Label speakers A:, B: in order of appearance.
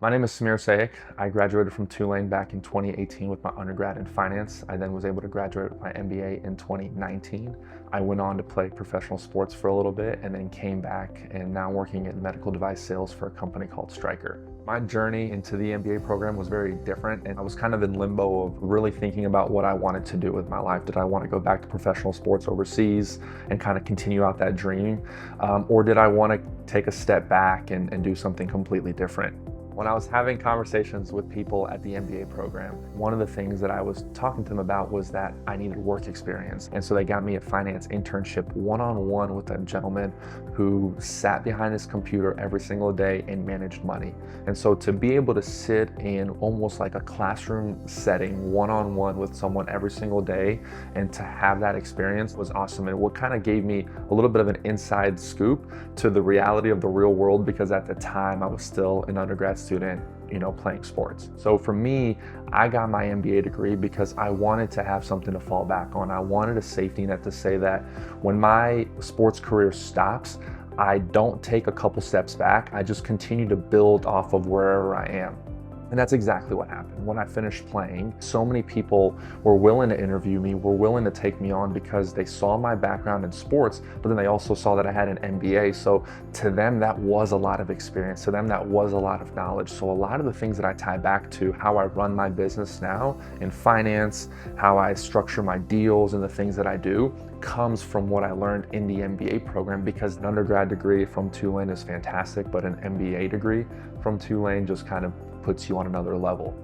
A: My name is Samir Sehic. I graduated from Tulane back in 2018 with my undergrad in finance. I then was able to graduate with my MBA in 2019. I went on to play professional sports for a little bit and then came back and now working in medical device sales for a company called Stryker. My journey into the MBA program was very different, and I was kind of in limbo of really thinking about what I wanted to do with my life. Did I want to go back to professional sports overseas and kind of continue out that dream? Or did I want to take a step back and do something completely different? When I was having conversations with people at the MBA program, one of the things that I was talking to them about was that I needed work experience. And so they got me a finance internship one-on-one with a gentleman who sat behind his computer every single day and managed money. And so to be able to sit in almost like a classroom setting one-on-one with someone every single day and to have that experience was awesome. And what kind of gave me a little bit of an inside scoop to the reality of the real world, because at the time I was still an undergrad student, playing sports. So for me, I got my MBA degree because I wanted to have something to fall back on. I wanted a safety net to say that when my sports career stops, I don't take a couple steps back. I just continue to build off of wherever I am. And that's exactly what happened. When I finished playing, so many people were willing to interview me, were willing to take me on because they saw my background in sports, but then they also saw that I had an MBA. So to them, that was a lot of experience. To them, that was a lot of knowledge. So a lot of the things that I tie back to how I run my business now in finance, how I structure my deals and the things that I do comes from what I learned in the MBA program, because an undergrad degree from Tulane is fantastic, but an MBA degree from Tulane just kind of puts you on another level.